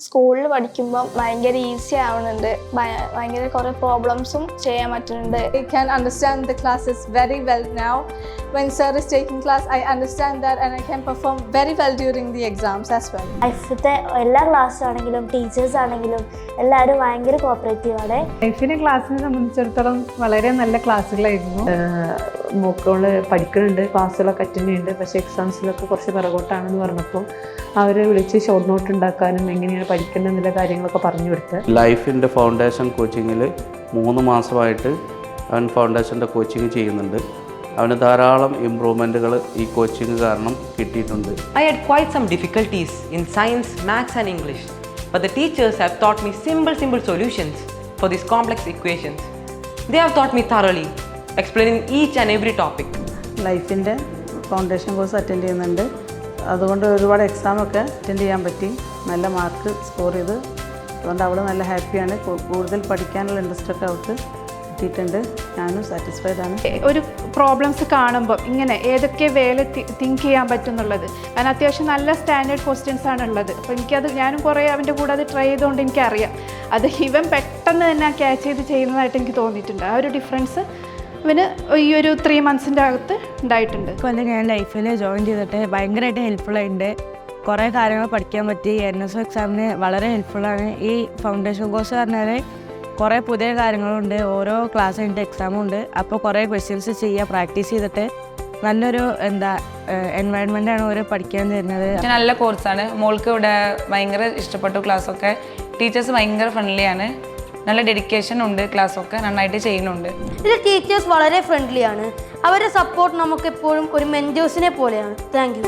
സ്കൂളിൽ പഠിക്കുമ്പോൾ ഭയങ്കര ഈസി ആവുന്നുണ്ട്, ഭയങ്കര കുറേ പ്രോബ്ലംസും ചെയ്യാൻ പറ്റുന്നുണ്ട്. I can understand the classes very well now. When sir is taking class, I understand that and I can perform very well during the exams as well. ലൈഫത്തെ എല്ലാ ക്ലാസ്സാണെങ്കിലും teachers ആണെങ്കിലും എല്ലാവരും ഭയങ്കര കോപ്പറേറ്റീവാണ്. ലൈഫിനെ ക്ലാസ്സിനെ സംബന്ധിച്ചിടത്തോളം വളരെ നല്ല ക്ലാസ്സുകളായിരുന്നു. മോക്കോള് പഠിക്കുന്നുണ്ട്, ക്ലാസ്സുകളൊക്കെ അറ്റൻഡ് ചെയ്യുന്നുണ്ട്. പക്ഷേ എക്സാംസിലൊക്കെ കുറച്ച് പിറകോട്ടാണെന്ന് പറഞ്ഞപ്പോൾ അവർ വിളിച്ച് ഷോർട്ട് നോട്ട് ഉണ്ടാക്കാനും എങ്ങനെയാണ് പഠിക്കേണ്ടത് എന്നുള്ള കാര്യങ്ങളൊക്കെ പറഞ്ഞു കൊടുത്ത്. ലൈഫിൻ്റെ ഫൗണ്ടേഷൻ കോച്ചിങ്ങിൽ 3 മാസമായിട്ട് അവൻ ഫൗണ്ടേഷൻ്റെ കോച്ചിങ് ചെയ്യുന്നുണ്ട്. അവന് ധാരാളം ഇമ്പ്രൂവ്മെൻറ്റുകൾ ഈ കോച്ചിങ് കാരണം കിട്ടിയിട്ടുണ്ട്. I had quite some difficulties in science, maths and English, but the teachers have taught me simple solutions for these complex equations. They have taught me thoroughly, explaining each and every topic. ലൈഫിൻ്റെ foundation course attend ചെയ്യുന്നുണ്ട്. അതുകൊണ്ട് ഒരുപാട് എക്സാമൊക്കെ attend ചെയ്യാൻ പറ്റി, നല്ല mark score ചെയ്ത്. അതുകൊണ്ട് അവൾ നല്ല ഹാപ്പിയാണ്. കൂടുതൽ പഠിക്കാനുള്ള ഇൻട്രസ്റ്റൊക്കെ അവൾക്ക് കിട്ടിയിട്ടുണ്ട്. ഞാനും സാറ്റിസ്ഫൈഡ് ആണ്. ഒരു പ്രോബ്ലംസ് കാണുമ്പോൾ ഇങ്ങനെ ഏതൊക്കെ വേല തിങ്ക് ചെയ്യാൻ പറ്റുന്നുള്ളത്, കാരണം അത്യാവശ്യം നല്ല സ്റ്റാൻഡേർഡ് ക്വസ്റ്റ്യൻസ് ആണ് ഉള്ളത്. അപ്പോൾ എനിക്കത് ഞാനും കുറേ അവൻ്റെ കൂടെ അത് ട്രൈ ചെയ്തുകൊണ്ട് എനിക്കറിയാം അത് ഇവൻ പെട്ടെന്ന് തന്നെ ക്യാച്ച് ചെയ്ത് ചെയ്യുന്നതായിട്ട് എനിക്ക് തോന്നിയിട്ടുണ്ട്. ആ ഒരു ഡിഫറൻസ് ഇവന് ഈ ഒരു 3 മന്ത്സിൻ്റെ അകത്ത് ഉണ്ടായിട്ടുണ്ട്. കൊല്ലം ഞാൻ ലൈഫിൽ ജോയിൻ ചെയ്തിട്ട് ഭയങ്കരമായിട്ട് ഹെൽപ്ഫുള്ളായിട്ടുണ്ട്. കുറേ കാര്യങ്ങൾ പഠിക്കാൻ പറ്റി. NSO എക്സാമിന് വളരെ ഹെൽപ്ഫുള്ളാണ്. ഈ ഫൗണ്ടേഷൻ കോഴ്സ് പറഞ്ഞാൽ കുറേ പുതിയ കാര്യങ്ങളുണ്ട്. ഓരോ ക്ലാസ് കഴിഞ്ഞിട്ട് എക്സാമും ഉണ്ട്. അപ്പോൾ കുറേ ക്വസ്റ്റ്യൻസ് ചെയ്യുക, പ്രാക്ടീസ് ചെയ്തിട്ട് നല്ലൊരു എൻവയൺമെൻറ്റാണ് ഓരോ പഠിക്കാൻ തരുന്നത്. നല്ല കോഴ്സാണ്. മോൾക്ക് ഇവിടെ ഭയങ്കര ഇഷ്ടപ്പെട്ടു. ക്ലാസ്സൊക്കെ ടീച്ചേഴ്സ് ഭയങ്കര ഫ്രണ്ട്ലിയാണ്. നല്ല ഡെഡിക്കേഷൻ ഉണ്ട്. ക്ലാസ്സൊക്കെ നന്നായിട്ട് ചെയ്യുന്നുണ്ട്. ഇതിൽ ടീച്ചേഴ്സ് വളരെ ഫ്രണ്ട്ലിയാണ്. അവരുടെ സപ്പോർട്ട് നമുക്ക് എപ്പോഴും ഒരു മെൻറ്റേഴ്സിനെ പോലെയാണ്. Thank you.